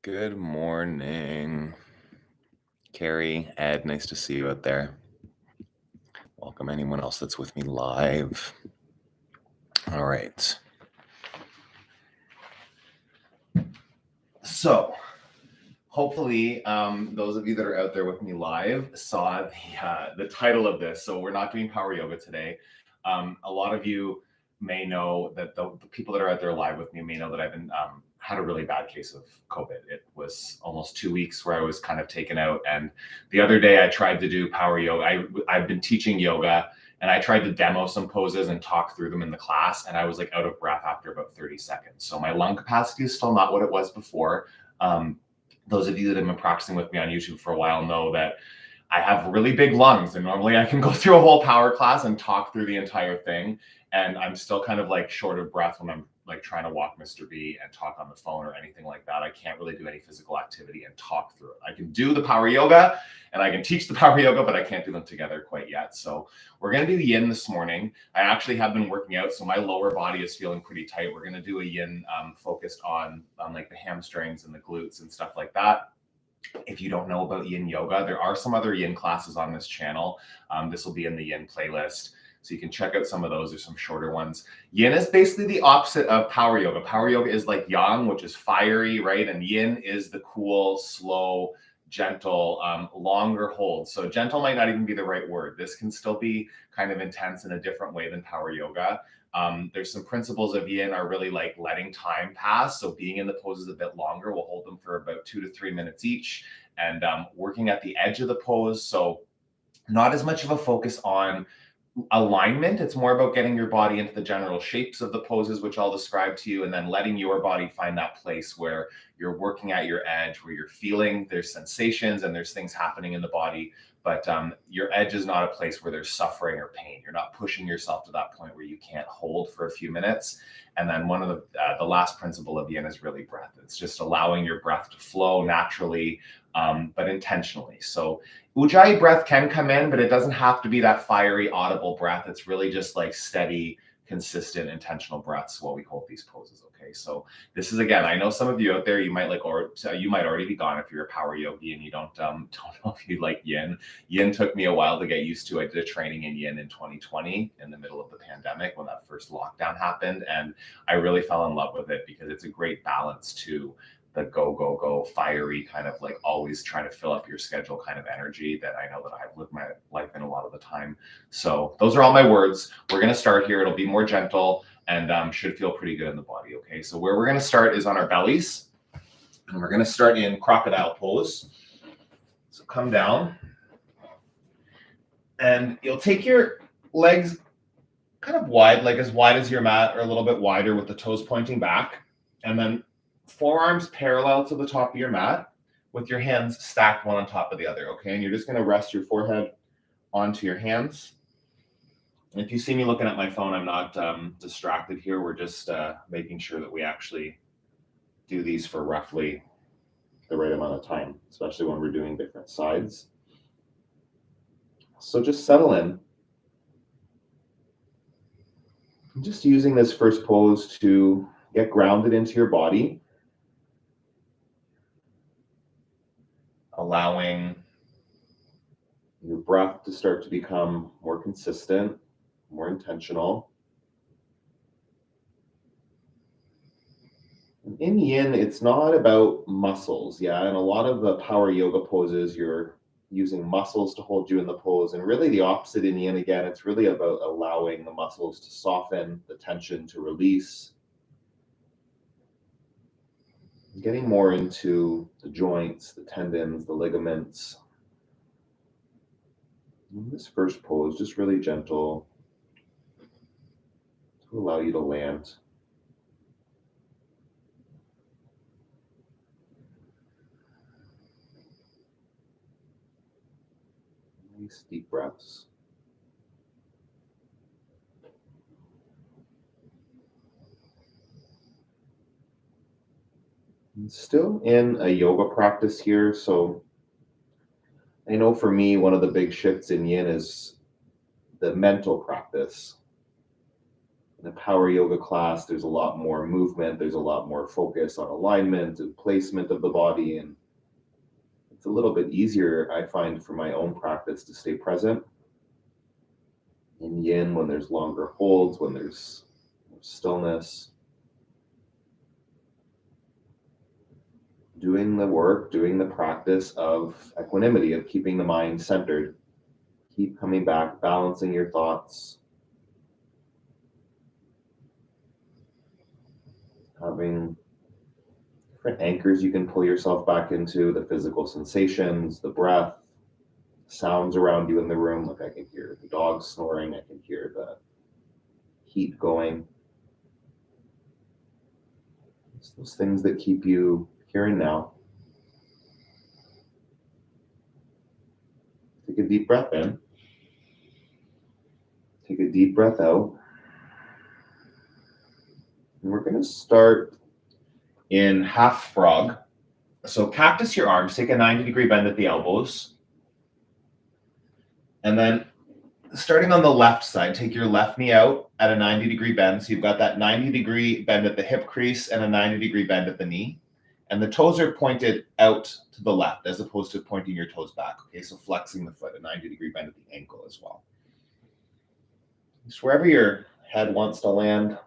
Good morning, Carrie, Ed, nice to see you out there. Welcome anyone else that's with me live. All right. So, hopefully, those of you that are out there with me live saw the title of this. So we're not doing power yoga today. A lot of you may know that the people that are out there live with me may know that I've been had a really bad case of COVID. It was almost 2 weeks where I was kind of taken out. And the other day I tried to do power yoga. I've been teaching yoga and I tried to demo some poses and talk through them in the class. And I was like out of breath after about 30 seconds. So my lung capacity is still not what it was before. Those of you that have been practicing with me on YouTube for a while know that I have really big lungs, and normally I can go through a whole power class and talk through the entire thing. And I'm still kind of like short of breath when I'm like trying to walk Mr. B and talk on the phone or anything like that. I can't really do any physical activity and talk through it. I can do the power yoga and I can teach the power yoga, but I can't do them together quite yet. So we're going to do yin this morning. I actually have been working out, so my lower body is feeling pretty tight. We're going to do a yin focused on like the hamstrings and the glutes and stuff like that. If you don't know about yin yoga, there are some other yin classes on this channel. This will be in the yin playlist, so you can check out some of those. There's some shorter ones. Yin is basically the opposite of power yoga. Power yoga is like yang, which is fiery, right? And yin is the cool, slow, gentle, longer hold. So gentle might not even be the right word. This can still be kind of intense in a different way than power yoga. There's some principles of yin are really like letting time pass. So being in the poses a bit longer, we'll hold them for about 2 to 3 minutes each, and working at the edge of the pose. So not as much of a focus on alignment. It's more about getting your body into the general shapes of the poses, which I'll describe to you, and then letting your body find that place where you're working at your edge, where you're feeling there's sensations and there's things happening in the body. But your edge is not a place where there's suffering or pain. You're not pushing yourself to that point where you can't hold for a few minutes. And then one of the last principle of yin is really breath. It's just allowing your breath to flow naturally, but intentionally. So Ujjayi breath can come in, but it doesn't have to be that fiery, audible breath. It's really just like steady, consistent, intentional breaths while we hold these poses. Okay, so this is, again, I know some of you out there, you might like, or you might already be gone if you're a power yogi and you don't know if you like yin. Yin took me a while to get used to. I did a training in yin in 2020 in the middle of the pandemic when that first lockdown happened, and I really fell in love with it because it's a great balance to the go, fiery kind of like always trying to fill up your schedule kind of energy that I know that I've lived my life in a lot of the time. So those are all my words. We're going to start here. It'll be more gentle and should feel pretty good in the body. Okay, so where we're going to start is on our bellies, and we're going to start in crocodile pose. So come down, and you'll take your legs kind of wide, like as wide as your mat or a little bit wider with the toes pointing back, and then forearms parallel to the top of your mat with your hands stacked one on top of the other. Okay, and you're just going to rest your forehead onto your hands. And if you see me looking at my phone, I'm not distracted here. We're just making sure that we actually do these for roughly the right amount of time, especially when we're doing different sides. So just settle in. I'm just using this first pose to get grounded into your body, allowing your breath to start to become more consistent, more intentional. In yin, it's not about muscles, yeah, and a lot of the power yoga poses, you're using muscles to hold you in the pose, and really the opposite in yin. Again, it's really about allowing the muscles to soften, the tension to release, getting more into the joints, the tendons, the ligaments. In this first pose, just really gentle to allow you to land. Nice deep breaths. I'm still in a yoga practice here, so I know for me, one of the big shifts in yin is the mental practice. In a power yoga class, there's a lot more movement, there's a lot more focus on alignment and placement of the body, and it's a little bit easier, I find, for my own practice to stay present in yin when there's longer holds, when there's stillness. Doing the work, doing the practice of equanimity, of keeping the mind centered. Keep coming back, balancing your thoughts. Having different anchors you can pull yourself back into, the physical sensations, the breath, sounds around you in the room. Like I can hear the dogs snoring, I can hear the heat going. It's those things that keep you here and now. Take a deep breath in. Take a deep breath out. And we're going to start in half frog. So cactus your arms, take a 90-degree bend at the elbows. And then starting on the left side, take your left knee out at a 90-degree bend. So you've got that 90-degree bend at the hip crease and a 90-degree bend at the knee. And the toes are pointed out to the left as opposed to pointing your toes back. Okay, so flexing the foot, a 90-degree bend at the ankle as well. Just wherever your head wants to land.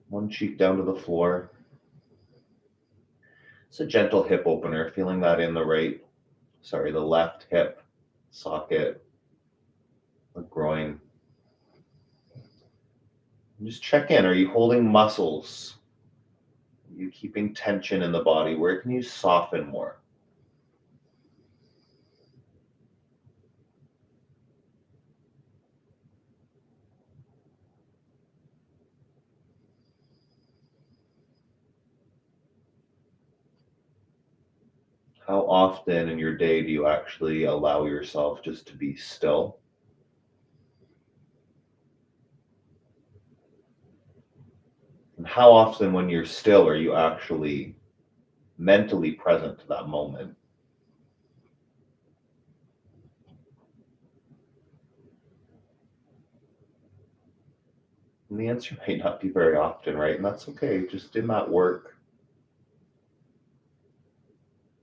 One cheek down to the floor. It's a gentle hip opener, feeling that in the left hip socket, the groin. And just check in. Are you holding muscles? Are you keeping tension in the body? Where can you soften more? How often in your day do you actually allow yourself just to be still? And how often when you're still are you actually mentally present to that moment? And the answer may not be very often, right? And that's okay. Just in that work,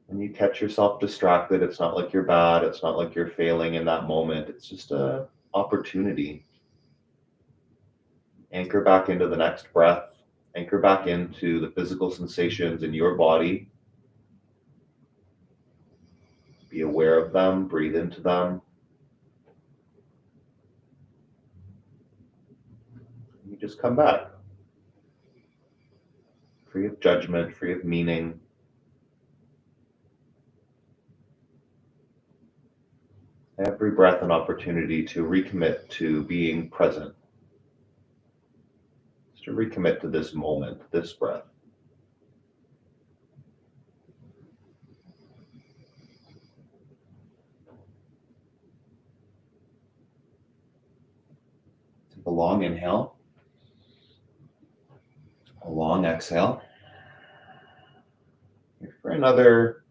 when you catch yourself distracted, it's not like you're bad. It's not like you're failing in that moment. It's just a opportunity. Anchor back into the next breath. Anchor back into the physical sensations in your body. Be aware of them. Breathe into them. You just come back. Free of judgment, free of meaning. Every breath an opportunity to recommit to being present. Just to recommit to this moment, this breath. Take a long inhale. A long exhale. Here for another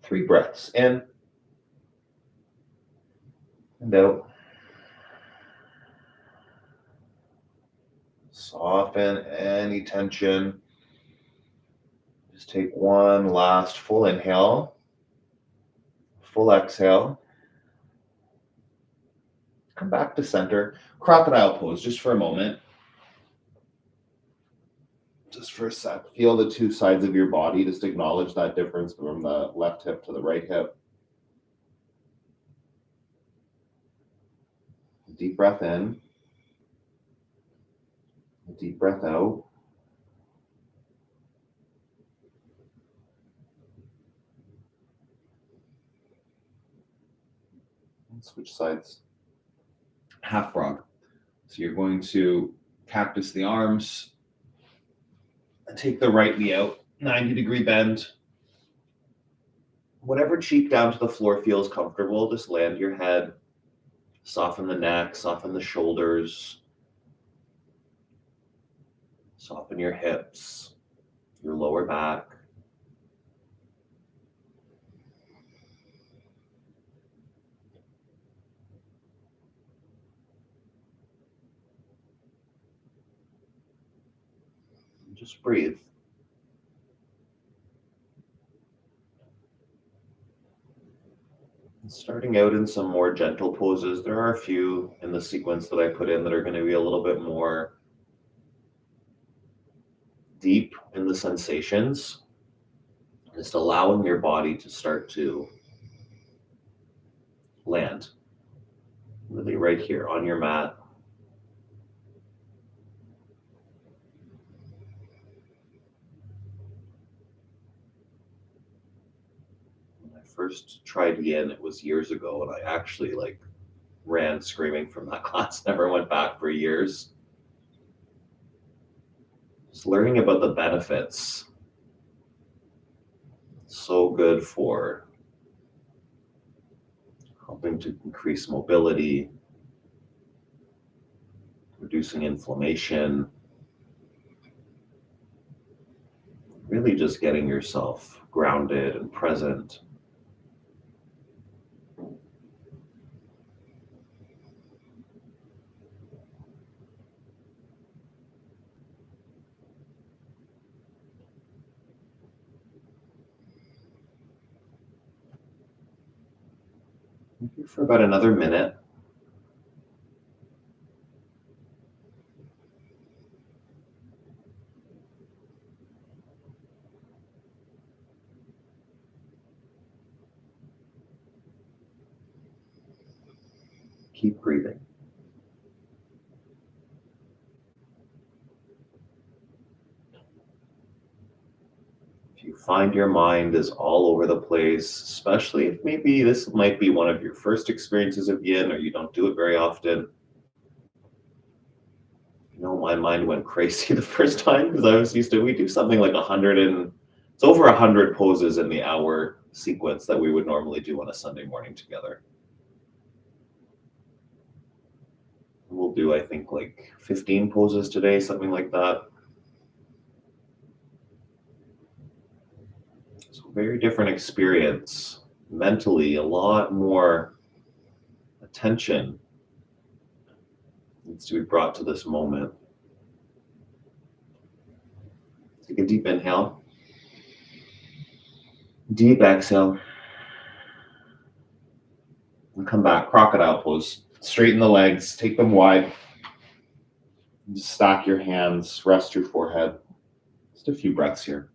3 breaths. In and out. Soften any tension. Just take one last full inhale, full exhale. Come back to center. Crocodile pose just for a moment. Just for a sec. Feel the 2 sides of your body. Just acknowledge that difference from the left hip to the right hip. Deep breath in. Deep breath out. And switch sides. Half frog. So you're going to cactus the arms. Take the right knee out. 90-degree bend. Whatever cheek down to the floor feels comfortable, just land your head. Soften the neck, soften the shoulders. Soften your hips, your lower back. Just breathe. Starting out in some more gentle poses, there are a few in the sequence that I put in that are going to be a little bit more deep in the sensations. Just allowing your body to start to land really right here on your mat. When I first tried yin, it was years ago, and I actually ran screaming from that class, never went back for years. Just learning about the benefits. So good for helping to increase mobility, reducing inflammation, really just getting yourself grounded and present. Maybe for about another minute. Keep breathing. If you find your mind is all over the place, especially if maybe this might be one of your first experiences of yin or you don't do it very often. You know, my mind went crazy the first time because I was used to, we do something like 100 and it's over 100 poses in the hour sequence that we would normally do on a Sunday morning together. We'll do, I think, like 15 poses today, something like that. So very different experience. Mentally, a lot more attention needs to be brought to this moment. Take a deep inhale. Deep exhale. And come back, crocodile pose. Straighten the legs, take them wide. Just stack your hands, rest your forehead. Just a few breaths here.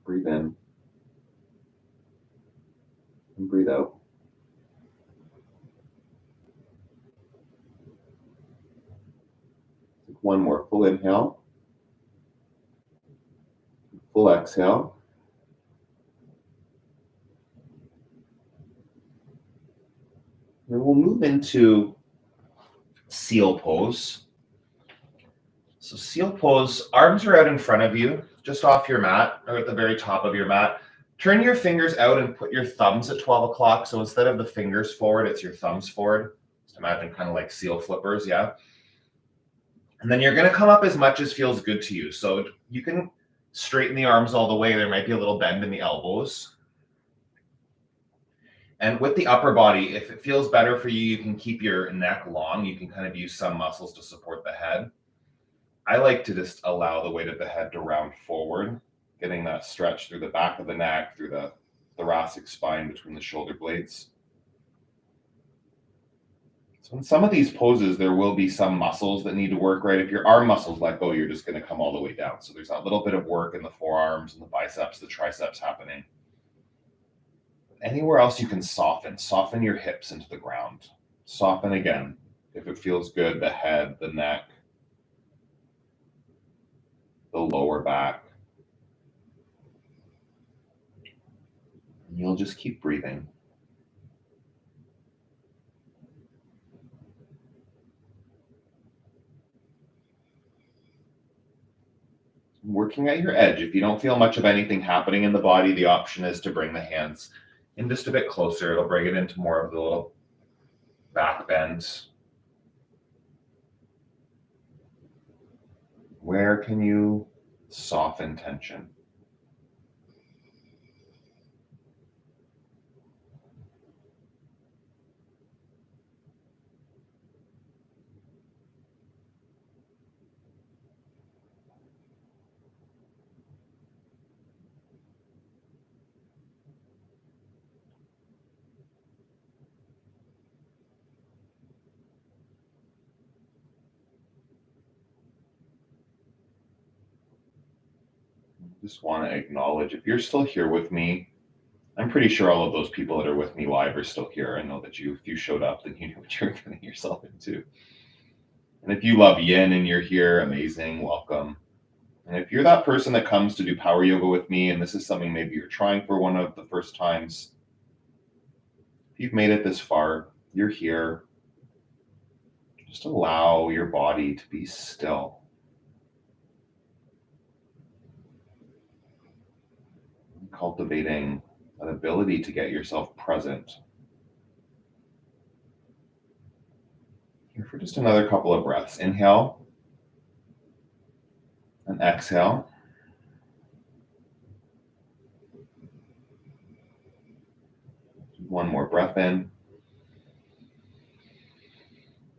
Breathe in and breathe out. Take one more full inhale, full exhale. Then we'll move into seal pose. So seal pose, arms are out in front of you, just off your mat or at the very top of your mat. Turn your fingers out and put your thumbs at 12 o'clock. So instead of the fingers forward, it's your thumbs forward. Just imagine kind of like seal flippers, yeah? And then you're going to come up as much as feels good to you. So you can straighten the arms all the way. There might be a little bend in the elbows. And with the upper body, if it feels better for you, you can keep your neck long. You can kind of use some muscles to support the head. I like to just allow the weight of the head to round forward, getting that stretch through the back of the neck, through the thoracic spine between the shoulder blades. So in some of these poses, there will be some muscles that need to work, right? If your arm muscles let go, you're just going to come all the way down. So there's that little bit of work in the forearms and the biceps, the triceps happening. Anywhere else you can soften your hips into the ground. Soften again. If it feels good, the head, the neck, the lower back. And you'll just keep breathing. Working at your edge. If you don't feel much of anything happening in the body, the option is to bring the hands in just a bit closer. It'll bring it into more of the little back bend. where can you soften tension? Just want to acknowledge, if you're still here with me, I'm pretty sure all of those people that are with me live are still here. I know that if you showed up, then you knew what you're getting yourself into. And if you love yin and you're here, amazing, welcome. And if you're that person that comes to do power yoga with me, and this is something maybe you're trying for one of the first times, if you've made it this far, you're here, just allow your body to be still. Cultivating an ability to get yourself present. Here for just another couple of breaths. Inhale and exhale. One more breath in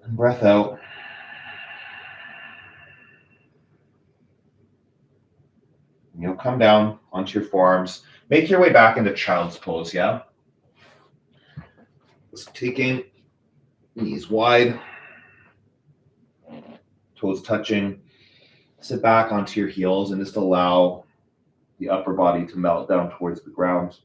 and breath out. And you'll come down onto your forearms. Make your way back into child's pose, yeah? Just taking knees wide, toes touching. Sit back onto your heels and just allow the upper body to melt down towards the ground.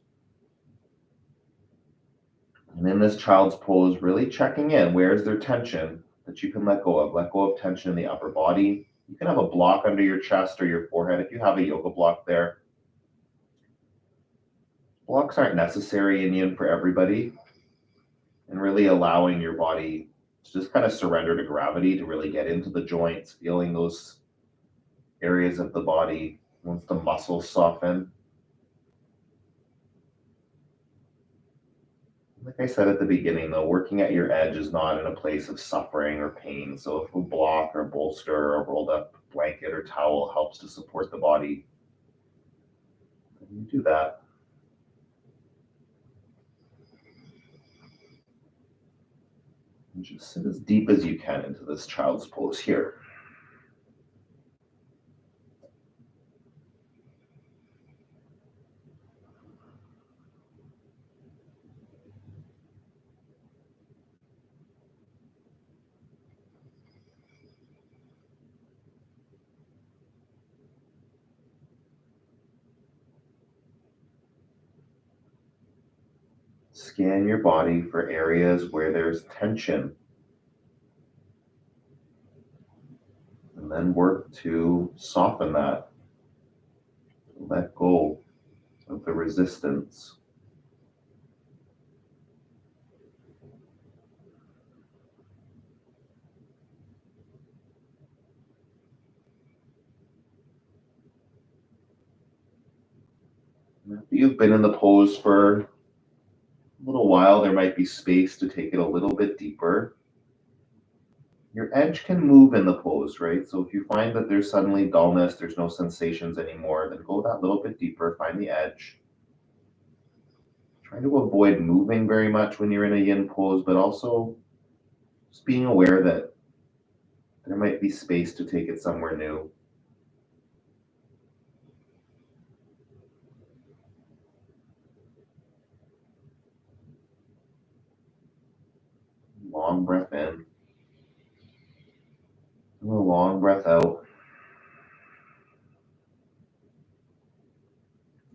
And in this child's pose, really checking in. Where is there tension that you can let go of? Let go of tension in the upper body. You can have a block under your chest or your forehead if you have a yoga block there. Blocks aren't necessary in yin for everybody. And really allowing your body to just kind of surrender to gravity, to really get into the joints, feeling those areas of the body once the muscles soften. Like I said at the beginning, though, working at your edge is not in a place of suffering or pain. So if a block or bolster or a rolled up blanket or towel helps to support the body, then you do that. And just sit as deep as you can into this child's pose here. Scan your body for areas where there's tension. And then work to soften that. Let go of the resistance. After you've been in the pose for a little while, there might be space to take it a little bit deeper. Your edge can move in the pose, right? So if you find that there's suddenly dullness, there's no sensations anymore, then go that little bit deeper, find the edge. Try to avoid moving very much when you're in a yin pose, but also just being aware that there might be space to take it somewhere new. Long breath in. And a long breath out.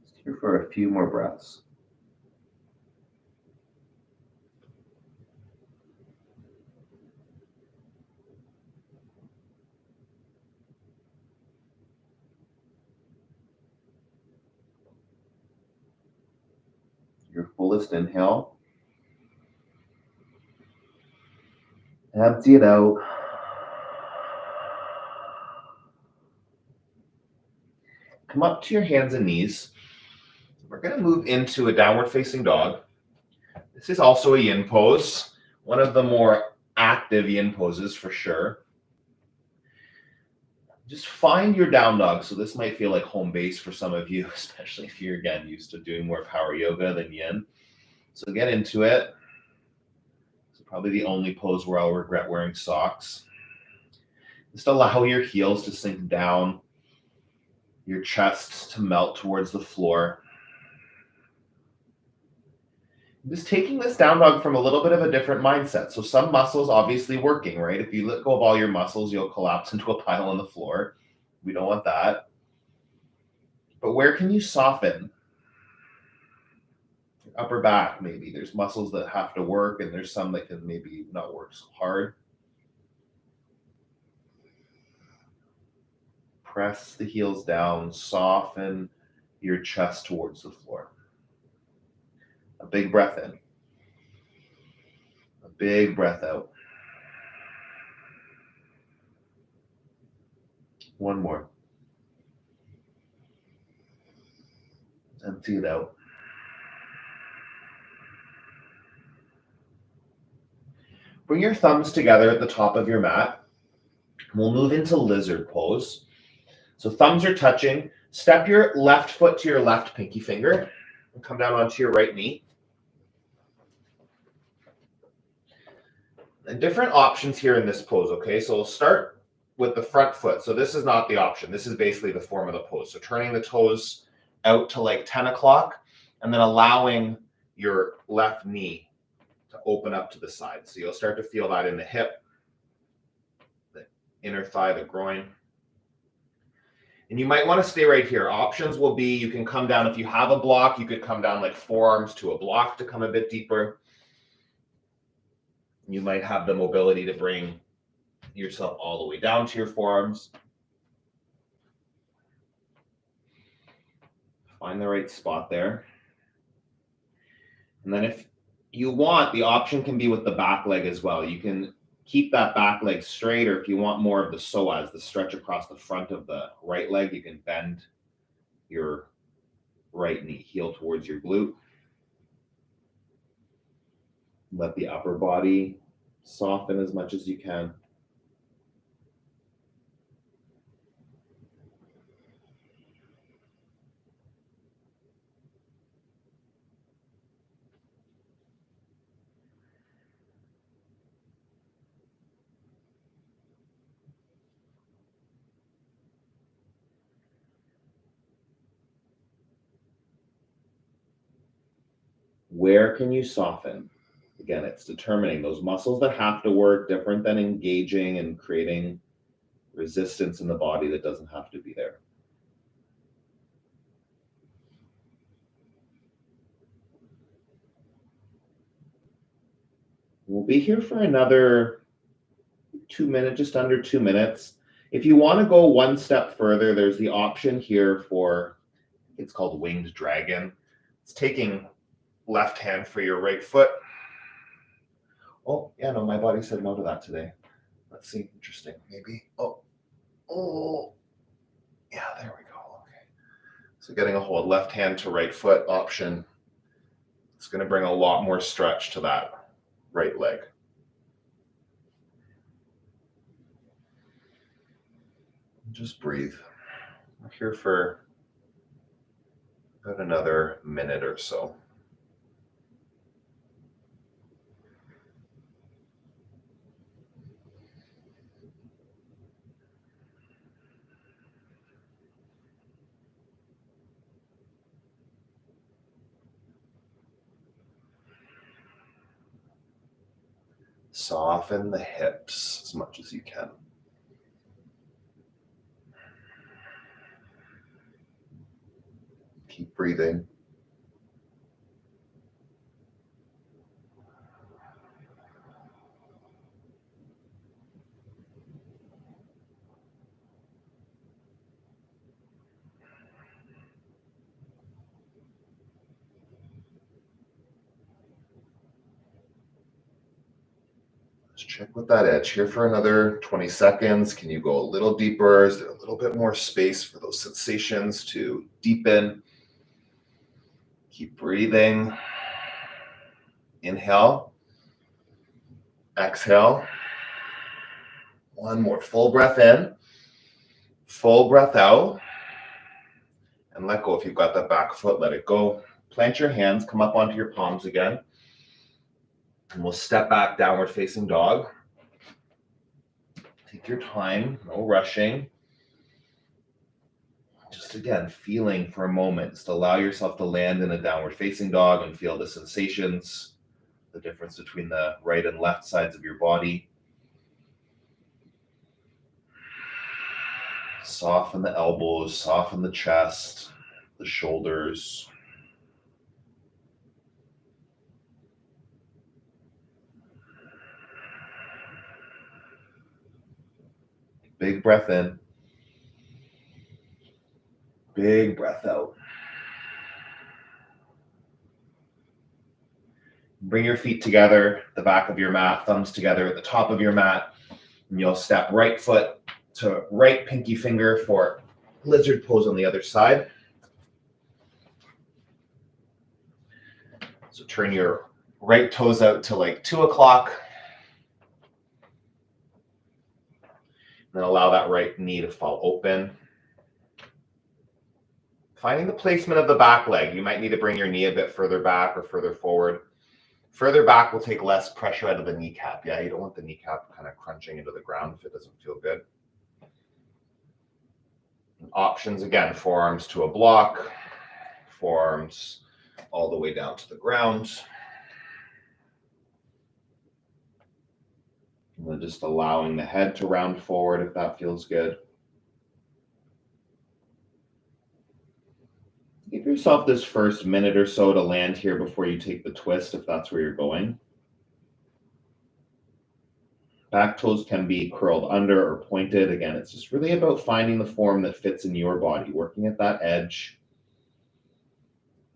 Just here for a few more breaths. Your fullest inhale. Empty it out. Come up to your hands and knees. We're going to move into a downward facing dog. This is also a yin pose, one of the more active yin poses for sure. Just find your down dog. So this might feel like home base for some of you, especially if you're, again, used to doing more power yoga than yin. So get into it. It's probably the only pose where I'll regret wearing socks. Just allow your heels to sink down, your chest to melt towards the floor. Just taking this down dog from a little bit of a different mindset. So some muscles obviously working, right? If you let go of all your muscles, you'll collapse into a pile on the floor. We don't want that. But where can you soften? Your upper back, maybe. There's muscles that have to work, and there's some that can maybe not work so hard. Press the heels down, soften your chest towards the floor. A big breath in. A big breath out. One more. Empty it out. Bring your thumbs together at the top of your mat. We'll move into lizard pose. So thumbs are touching. Step your left foot to your left pinky finger and come down onto your right knee. And different options here in this pose, okay? So we'll start with the front foot. So this is not the option. This is basically the form of the pose. So turning the toes out to like 10 o'clock and then allowing your left knee to open up to the side. So you'll start to feel that in the hip, the inner thigh, the groin. And you might want to stay right here. Options will be you can come down. If you have a block, you could come down like forearms to a block to come a bit deeper. You might have the mobility to bring yourself all the way down to your forearms. Find the right spot there. And then if you want, the option can be with the back leg as well. You can keep that back leg straight, or if you want more of the psoas, the stretch across the front of the right leg, you can bend your right knee, heel towards your glute. Let the upper body soften as much as you can. Where can you soften? Again, it's determining those muscles that have to work, different than engaging and creating resistance in the body that doesn't have to be there. We'll be here for another 2 minutes, just under 2 minutes. If you want to go one step further, there's the option here for, it's called winged dragon. It's taking left hand for your right foot. Oh, yeah, no, my body said no to that today. Let's see, interesting, maybe. Oh, yeah, there we go, okay. So getting a hold, left hand to right foot option. It's gonna bring a lot more stretch to that right leg. Just breathe. We're here for about another minute or so. Soften the hips as much as you can. Keep breathing. Let's check with that edge here for another 20 seconds. Can you go a little deeper? Is there a little bit more space for those sensations to deepen? Keep breathing. Inhale. Exhale. One more full breath in. Full breath out and let go. If you've got that back foot, let it go. Plant your hands, come up onto your palms again. And we'll step back, downward facing dog. Take your time, no rushing. Just again, feeling for a moment. Just allow yourself to land in a downward facing dog and feel the sensations, the difference between the right and left sides of your body. Soften the elbows, soften the chest, the shoulders. Big breath in. Big breath out. Bring your feet together, the back of your mat, thumbs together at the top of your mat. And you'll step right foot to right pinky finger for lizard pose on the other side. So turn your right toes out to like 2 o'clock. Then allow that right knee to fall open. Finding the placement of the back leg. You might need to bring your knee a bit further back or further forward. Further back will take less pressure out of the kneecap. Yeah, you don't want the kneecap kind of crunching into the ground if it doesn't feel good. And options again, forearms to a block, forearms all the way down to the ground. And then just allowing the head to round forward if that feels good. Give yourself this first minute or so to land here before you take the twist, if that's where you're going. Back toes can be curled under or pointed. Again, it's just really about finding the form that fits in your body, working at that edge.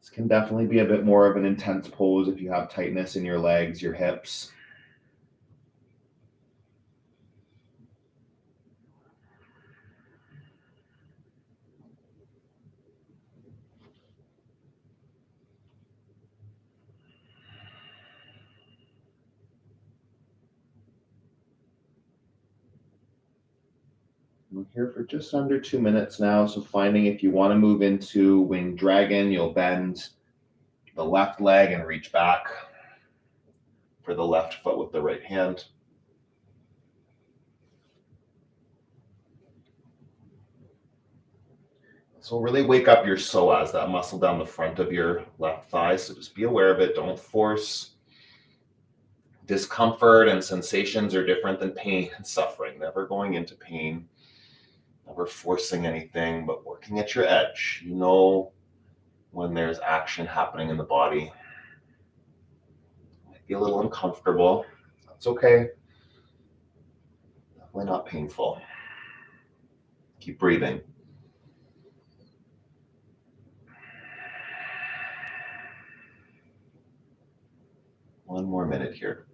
This can definitely be a bit more of an intense pose if you have tightness in your legs, your hips. We're here for just under 2 minutes now. So finding if you want to move into winged dragon, you'll bend the left leg and reach back for the left foot with the right hand. So really wake up your psoas, that muscle down the front of your left thigh. So just be aware of it. Don't force. Discomfort and sensations are different than pain and suffering. Never going into pain. Never forcing anything, but working at your edge. You know when there's action happening in the body. It might be a little uncomfortable. That's okay. Definitely not painful. Keep breathing. One more minute here.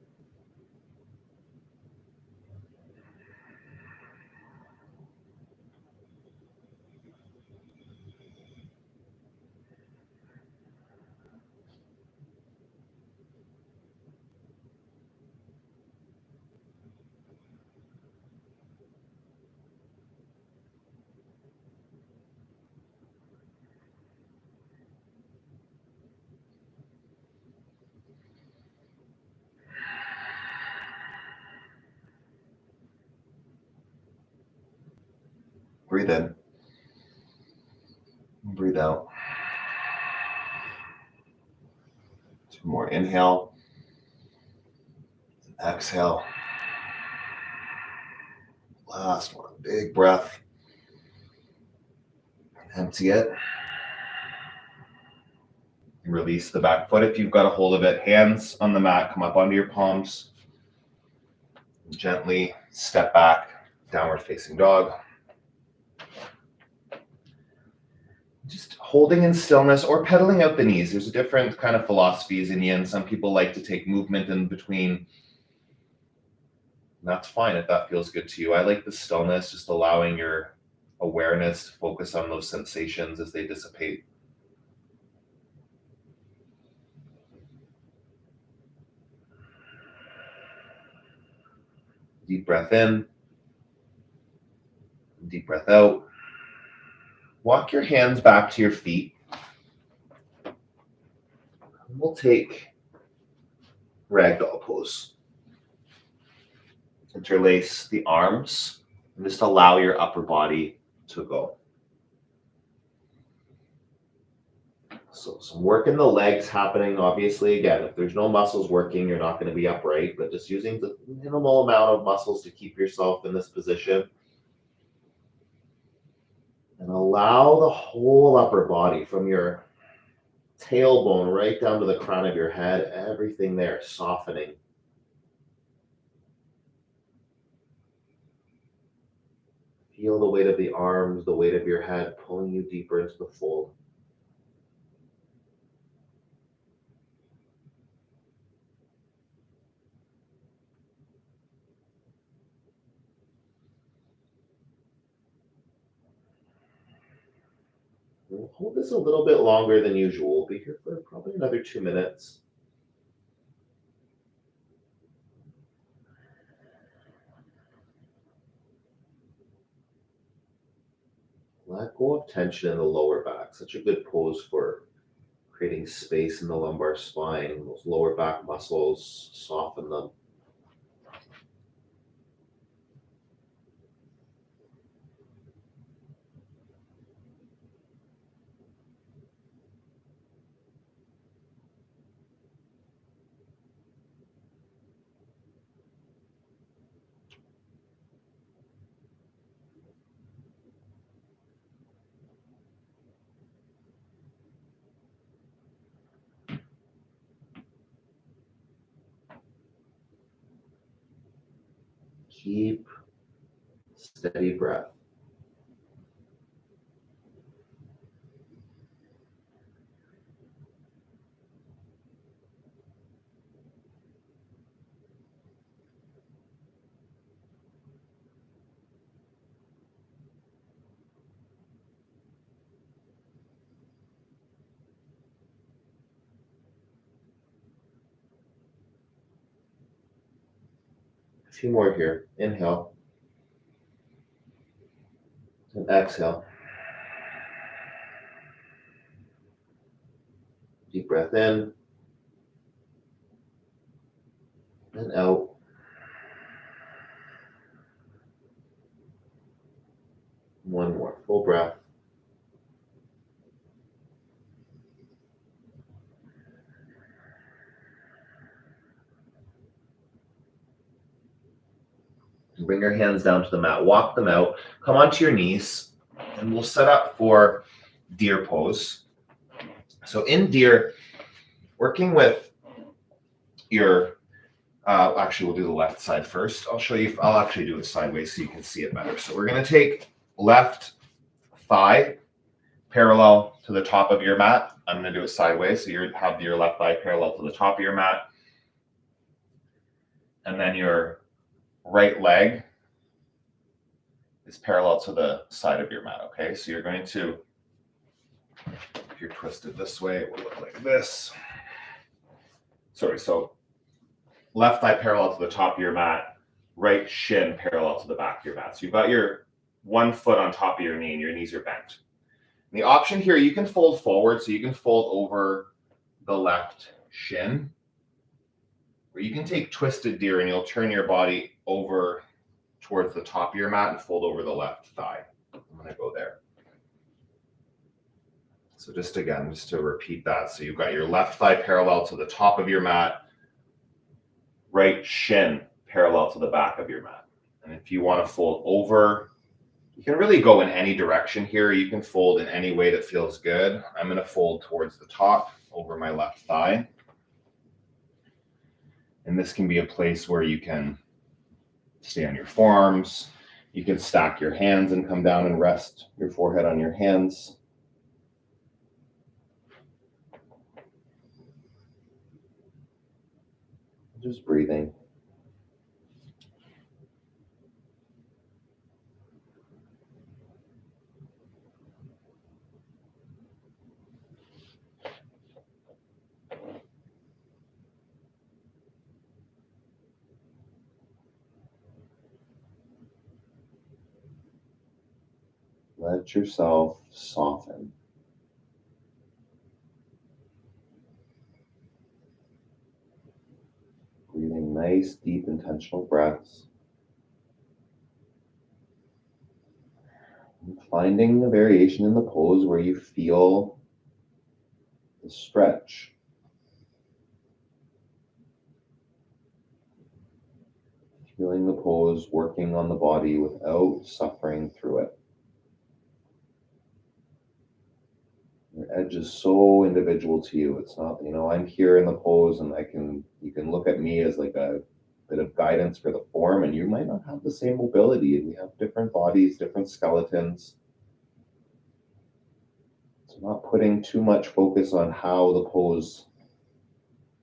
Breathe in. Breathe out. 2 more. Inhale. Exhale. Last one. Big breath. Empty it. Release the back foot if you've got a hold of it. Hands on the mat. Come up onto your palms. Gently step back. Downward facing dog. Just holding in stillness or pedaling out the knees. There's a different kind of philosophies in yin. Some people like to take movement in between. That's fine if that feels good to you. I like the stillness, just allowing your awareness to focus on those sensations as they dissipate. Deep breath in. Deep breath out. Walk your hands back to your feet. We'll take ragdoll pose. Interlace the arms and just allow your upper body to go. So some work in the legs happening, obviously. Again, if there's no muscles working, you're not going to be upright, but just using the minimal amount of muscles to keep yourself in this position. And allow the whole upper body from your tailbone right down to the crown of your head, everything there softening. Feel the weight of the arms, the weight of your head pulling you deeper into the fold. We'll hold this a little bit longer than usual. We'll be here for probably another 2 minutes. Let go of tension in the lower back. Such a good pose for creating space in the lumbar spine. Those lower back muscles, soften them. Keep steady breath. A few more here. Inhale and exhale. Deep breath in and out. One more full breath. Bring your hands down to the mat. Walk them out. Come onto your knees, and we'll set up for deer pose. So in deer, working with your, actually we'll do the left side first. I'll actually do it sideways so you can see it better. So we're going to take left thigh parallel to the top of your mat. I'm going to do it sideways. So you have your left thigh parallel to the top of your mat. And then your right leg is parallel to the side of your mat, okay? So you're going to, if you're twisted this way, it will look like this. Sorry, so left thigh parallel to the top of your mat, right shin parallel to the back of your mat. So you've got your one foot on top of your knee and your knees are bent. And the option here, you can fold forward, so you can fold over the left shin, or you can take twisted deer and you'll turn your body over towards the top of your mat and fold over the left thigh. I'm going to go there. So just to repeat that. So you've got your left thigh parallel to the top of your mat, right shin parallel to the back of your mat. And if you want to fold over, you can really go in any direction here. You can fold in any way that feels good. I'm going to fold towards the top over my left thigh. And this can be a place where you can stay on your forearms. You can stack your hands and come down and rest your forehead on your hands. Just breathing. Let yourself soften. Breathing nice, deep, intentional breaths. And finding a variation in the pose where you feel the stretch. Feeling the pose working on the body without suffering through it. Your edge is so individual to you. It's not, I'm here in the pose and you can look at me as like a bit of guidance for the form, and you might not have the same mobility, and we have different bodies, different skeletons. So not putting too much focus on how the pose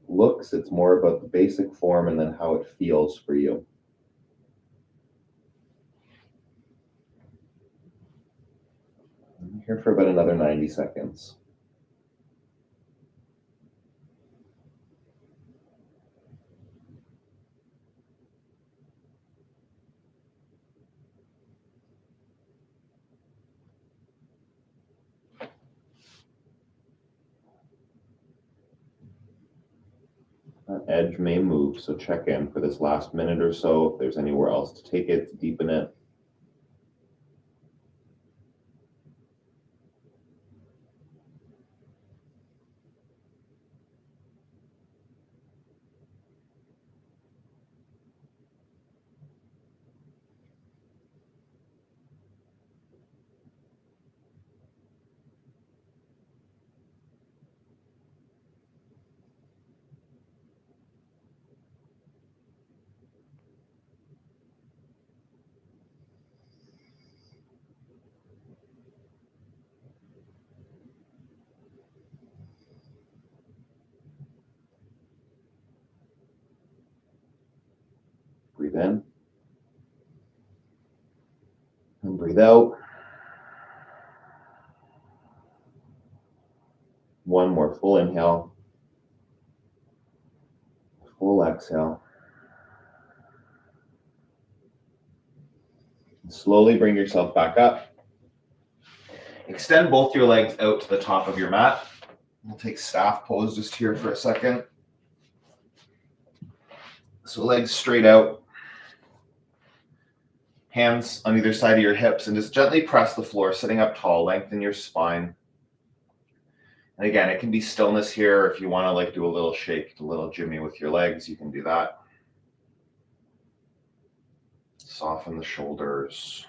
looks. It's more about the basic form and then how it feels for you. I'm here for about another 90 seconds. That edge may move, so check in for this last minute or so if there's anywhere else to take it, to deepen it. Breathe in and breathe out. One more full inhale, full exhale. And slowly bring yourself back up. Extend both your legs out to the top of your mat. We'll take staff pose just here for a second. So legs straight out. Hands on either side of your hips, and just gently press the floor, sitting up tall. Lengthen your spine. And again, it can be stillness here. If you want to like do a little shake, a little jimmy with your legs, you can do that. Soften the shoulders.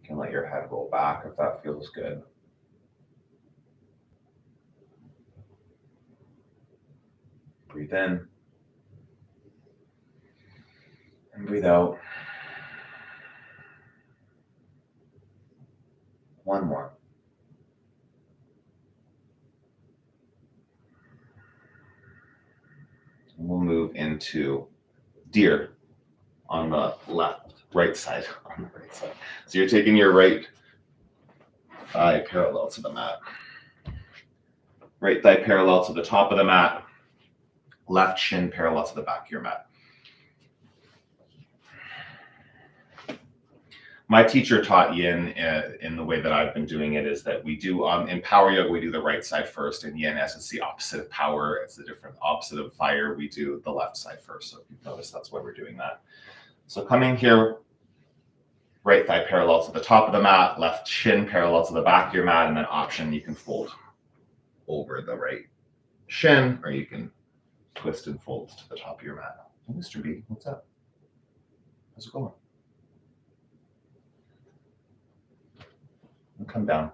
You can let your head roll back if that feels good. Breathe in. And breathe out. One more. And we'll move into deer on the right side. On the right side. So you're taking your right thigh parallel to the mat. Right thigh parallel to the top of the mat. Left shin parallel to the back of your mat. My teacher taught yin in the way that I've been doing it is that we do in power yoga, we do the right side first. In yin, as it's the opposite of power, it's the different opposite of fire. We do the left side first. So if you've noticed, that's why we're doing that. So coming here, right thigh parallel to the top of the mat, left shin parallel to the back of your mat, and then option, you can fold over the right shin, or you can twist and fold to the top of your mat. Hey, Mr. B, what's up? How's it going? And come down.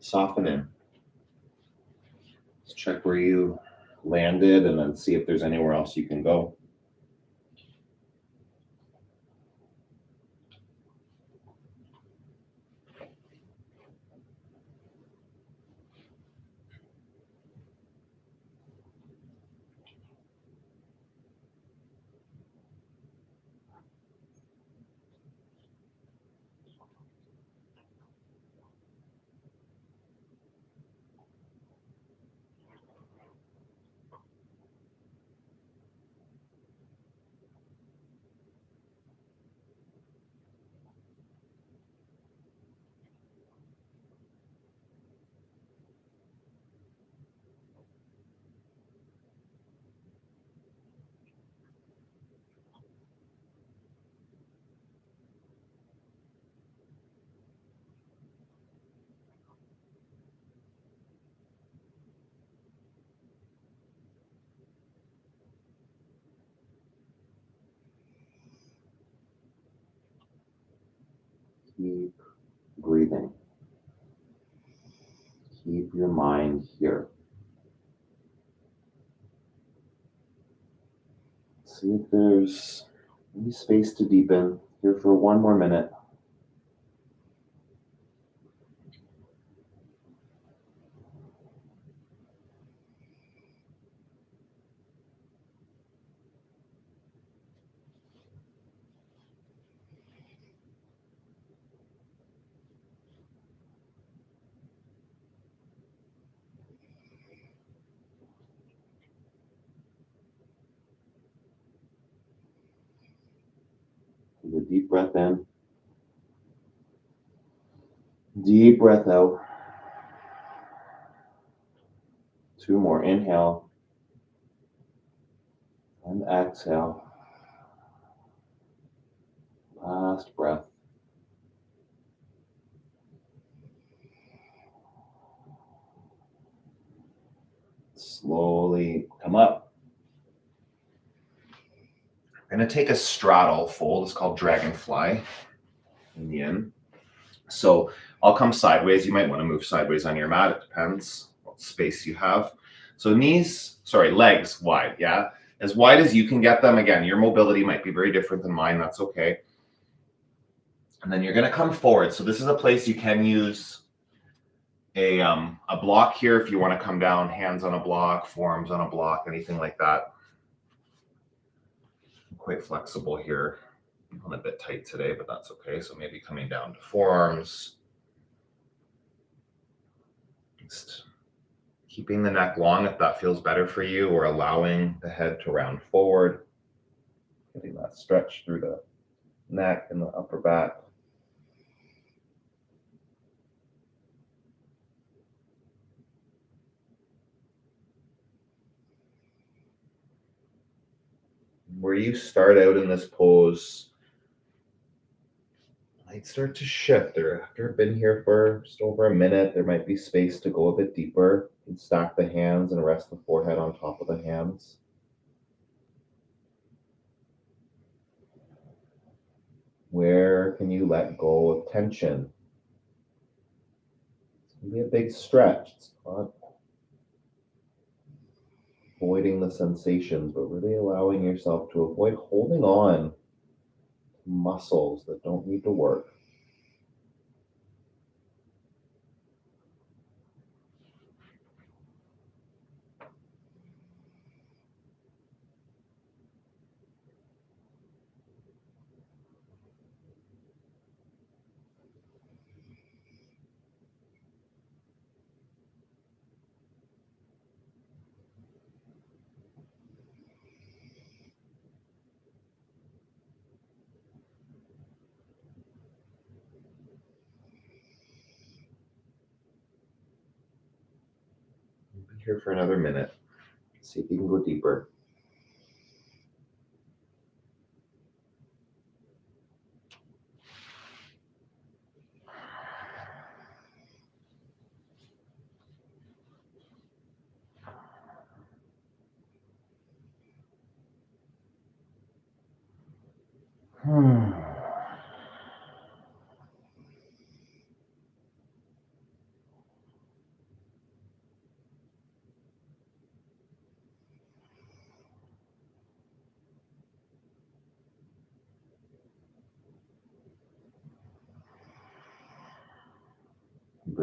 soften in. Let's check where you landed and then see if there's anywhere else you can go. Keep breathing. Keep your mind here. See if there's any space to deepen here for one more minute. Take a deep breath in. Deep breath out. 2 more. Inhale. And exhale. Last breath. Slowly come up. I'm going to take a straddle fold. It's called dragonfly in the end. So I'll come sideways. You might want to move sideways on your mat. It depends what space you have. So legs wide. Yeah. As wide as you can get them. Again, your mobility might be very different than mine. That's okay. And then you're going to come forward. So this is a place you can use a block here if you want to come down, hands on a block, forearms on a block, anything like that. I'm quite flexible here. I'm a bit tight today, but that's okay. So maybe coming down to forearms. Just keeping the neck long if that feels better for you, or allowing the head to round forward. Getting that stretch through the neck and the upper back. Where you start out in this pose might start to shift, or after I've been here for just over a minute, there might be space to go a bit deeper. You can stack the hands and rest the forehead on top of the hands. Where can you let go of tension? It's going to be a big stretch. It's not avoiding the sensations, but really allowing yourself to avoid holding on to muscles that don't need to work. Be here for another minute. See if you can go deeper.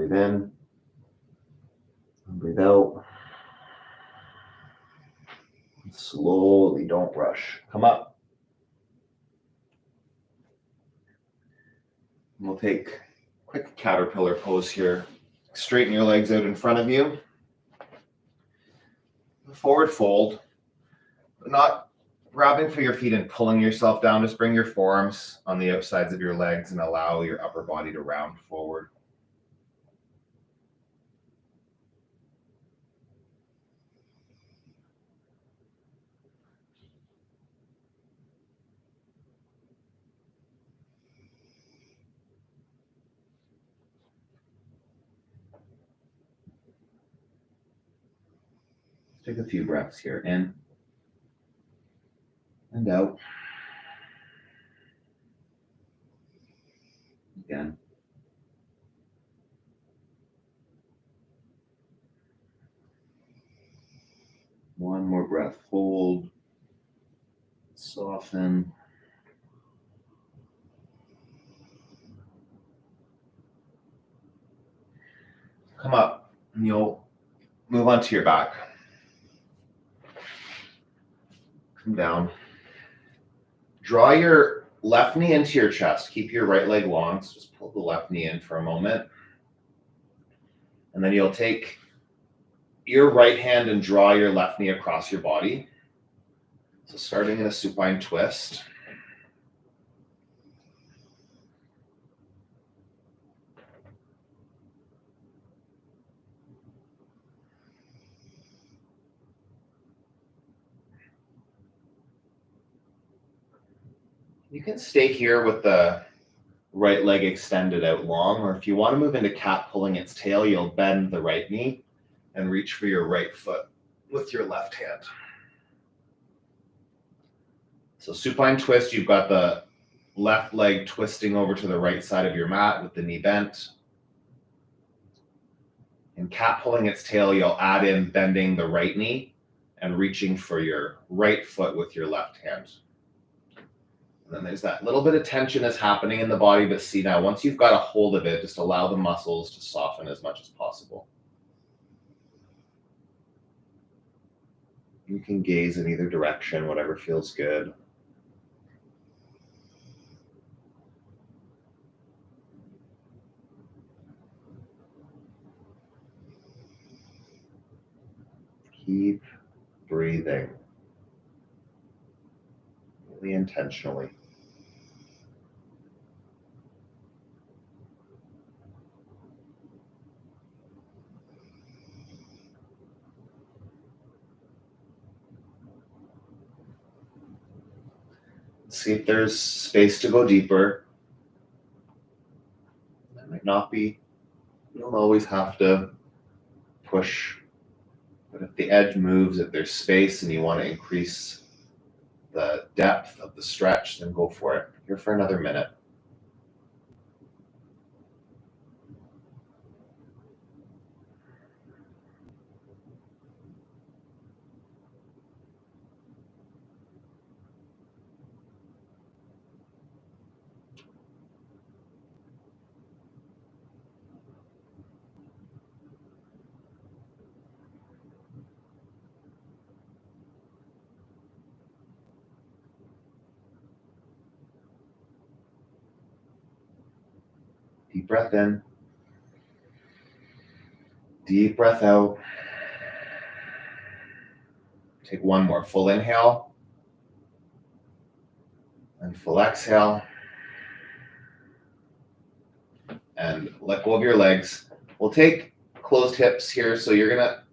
Breathe in. And breathe out. Slowly, don't rush. Come up. We'll take a quick caterpillar pose here. Straighten your legs out in front of you. Forward fold. Not grabbing for your feet and pulling yourself down. Just bring your forearms on the outsides of your legs and allow your upper body to round forward. Take a few breaths here, in and out. Again. One more breath, hold, soften. Come up and you'll move onto your back. Come down. Draw your left knee into your chest. Keep your right leg long, so just pull the left knee in for a moment. And then you'll take your right hand and draw your left knee across your body. So starting in a supine twist. You can stay here with the right leg extended out long, or if you want to move into cat pulling its tail, you'll bend the right knee and reach for your right foot with your left hand. So supine twist, you've got the left leg twisting over to the right side of your mat with the knee bent. In cat pulling its tail, you'll add in bending the right knee and reaching for your right foot with your left hand. And then there's that little bit of tension that's happening in the body, but see now, once you've got a hold of it, just allow the muscles to soften as much as possible. You can gaze in either direction, whatever feels good. Keep breathing. Really intentionally. See if there's space to go deeper. That might not be. You don't always have to push. But if the edge moves, if there's space and you want to increase the depth of the stretch, then go for it. Here for another minute. Deep breath in. Deep breath out. Take one more full inhale. And full exhale. And let go of your legs. We'll take closed hips here. So you're going to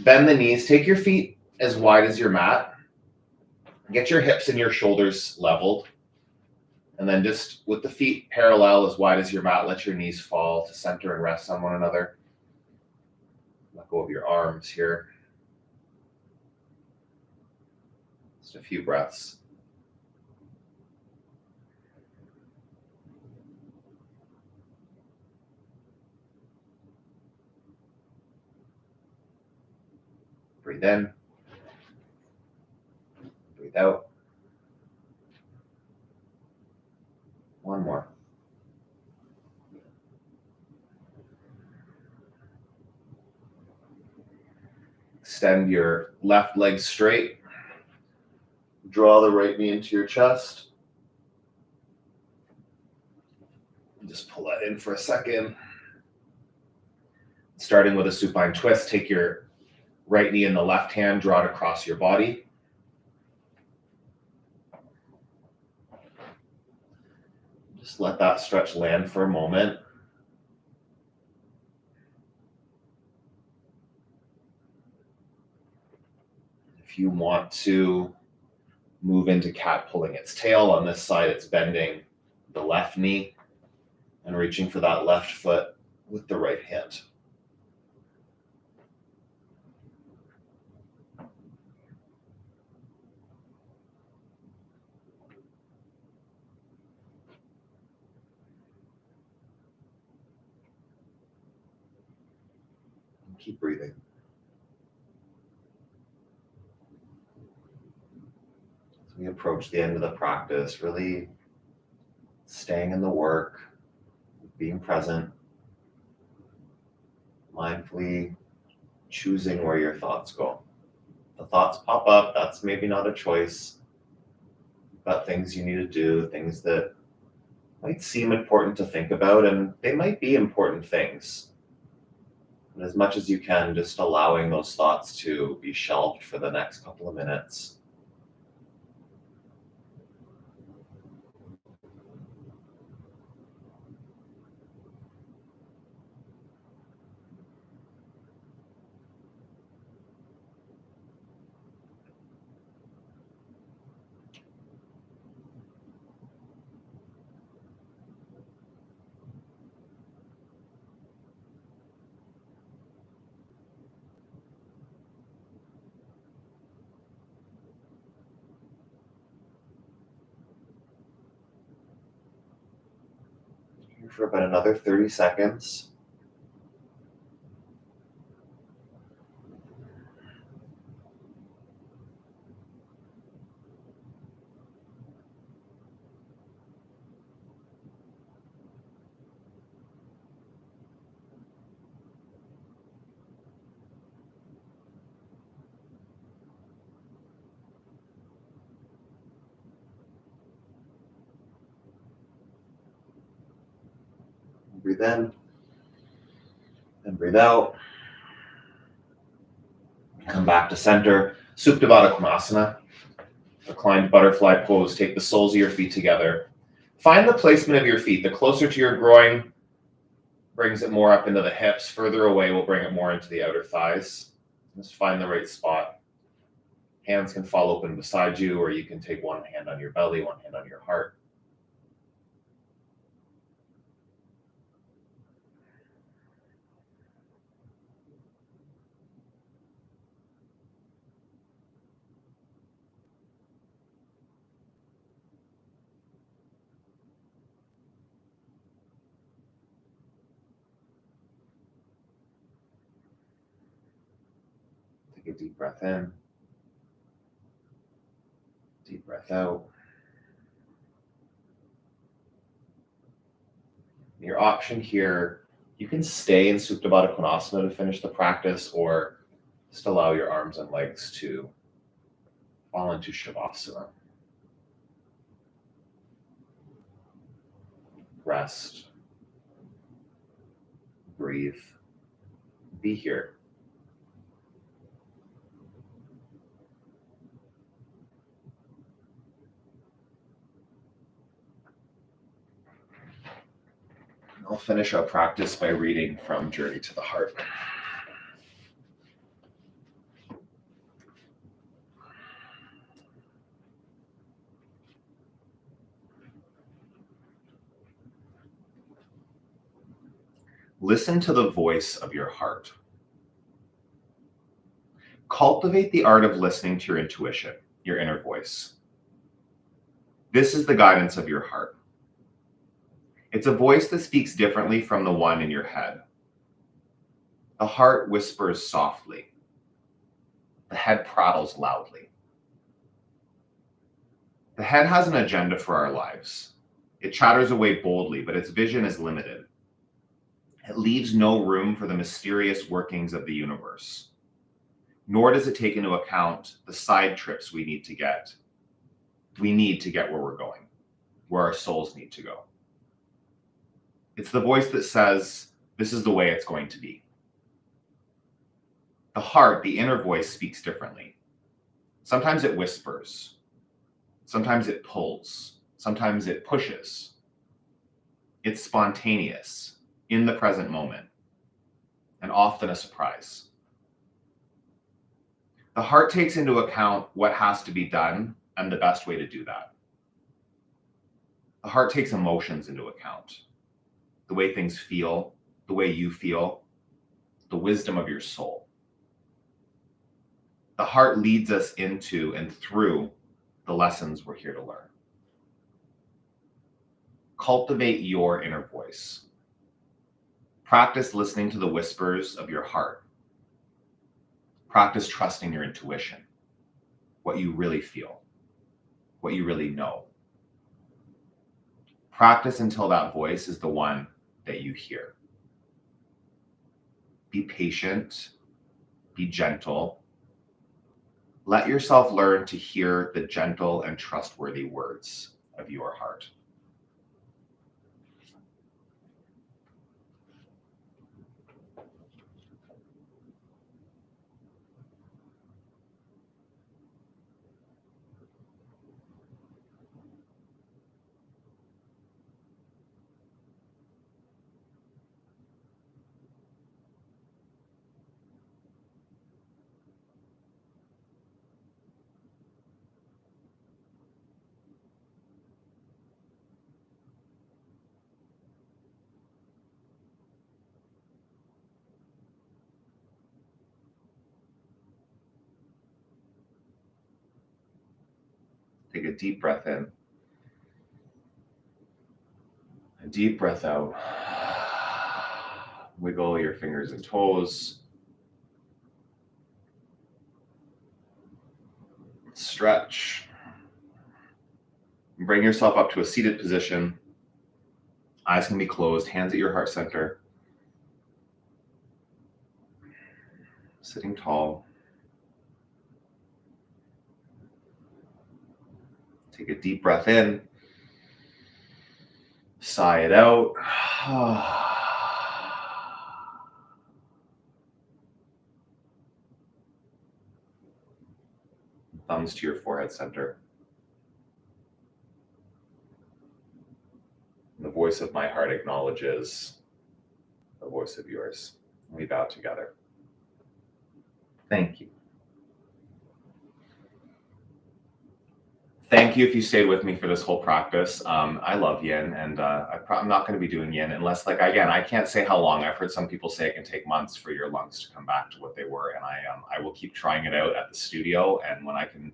bend the knees. Take your feet as wide as your mat. Get your hips and your shoulders leveled. And then just with the feet parallel as wide as your mat, let your knees fall to center and rest on one another. Let go of your arms here. Just a few breaths. Breathe in. Breathe out. One more. Extend your left leg straight. Draw the right knee into your chest. Just pull that in for a second. Starting with a supine twist, take your right knee in the left hand, draw it across your body. Just let that stretch land for a moment. If you want to move into cat pulling its tail, on this side it's bending the left knee and reaching for that left foot with the right hand. Keep breathing. As we approach the end of the practice, really staying in the work, being present, mindfully choosing where your thoughts go. The thoughts pop up, that's maybe not a choice. You've got things you need to do, things that might seem important to think about, and they might be important things. And as much as you can, just allowing those thoughts to be shelved for the next couple of minutes. Here for about another 30 seconds. Breathe in and breathe out. Come back to center. Supta Baddha Konasana. Reclined butterfly pose. Take the soles of your feet together. Find the placement of your feet. The closer to your groin brings it more up into the hips. Further away will bring it more into the outer thighs. Just find the right spot. Hands can fall open beside you, or you can take one hand on your belly, one hand on your heart. Take a deep breath in. Deep breath out. Your option here, you can stay in Supta Baddha Konasana to finish the practice, or just allow your arms and legs to fall into Shavasana. Rest. Breathe. Be here. I'll finish our practice by reading from Journey to the Heart. Listen to the voice of your heart. Cultivate the art of listening to your intuition, your inner voice. This is the guidance of your heart. It's a voice that speaks differently from the one in your head. The heart whispers softly. The head prattles loudly. The head has an agenda for our lives. It chatters away boldly, but its vision is limited. It leaves no room for the mysterious workings of the universe. nor does it take into account the side trips we need to get. We need to get where we're going, where our souls need to go. It's the voice that says, this is the way it's going to be. The heart, the inner voice, speaks differently. Sometimes it whispers. Sometimes it pulls. Sometimes it pushes. It's spontaneous, in the present moment, and often a surprise. The heart takes into account what has to be done and the best way to do that. The heart takes emotions into account, the way things feel, the way you feel, the wisdom of your soul. The heart leads us into and through the lessons we're here to learn. Cultivate your inner voice. Practice listening to the whispers of your heart. Practice trusting your intuition, what you really feel, what you really know. Practice until that voice is the one that you hear. Be patient, be gentle. Let yourself learn to hear the gentle and trustworthy words of your heart. Take a deep breath in. A deep breath out. Wiggle your fingers and toes. Stretch. Bring yourself up to a seated position. Eyes can be closed, hands at your heart center. Sitting tall. Take a deep breath in. Sigh it out. Thumbs to your forehead center. The voice of my heart acknowledges the voice of yours. We bow together. Thank you. Thank you if you stayed with me for this whole practice. I love yin, and I'm not going to be doing yin unless, like, again, I can't say how long. I've heard some people say it can take months for your lungs to come back to what they were, and I will keep trying it out at the studio, and when I can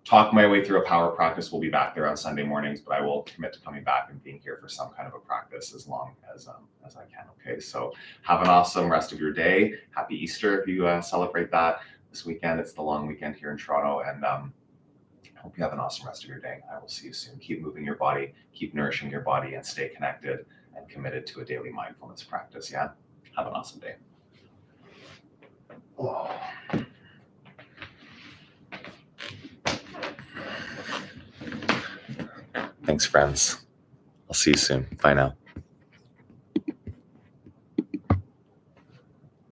talk my way through a power practice, we'll be back there on Sunday mornings, but I will commit to coming back and being here for some kind of a practice as long as I can. Okay, so have an awesome rest of your day. Happy Easter if you celebrate that this weekend. It's the long weekend here in Toronto, and I hope you have an awesome rest of your day. I will see you soon. Keep moving your body, keep nourishing your body, and stay connected and committed to a daily mindfulness practice. Yeah, have an awesome day. Oh. Thanks, friends. I'll see you soon. Bye now.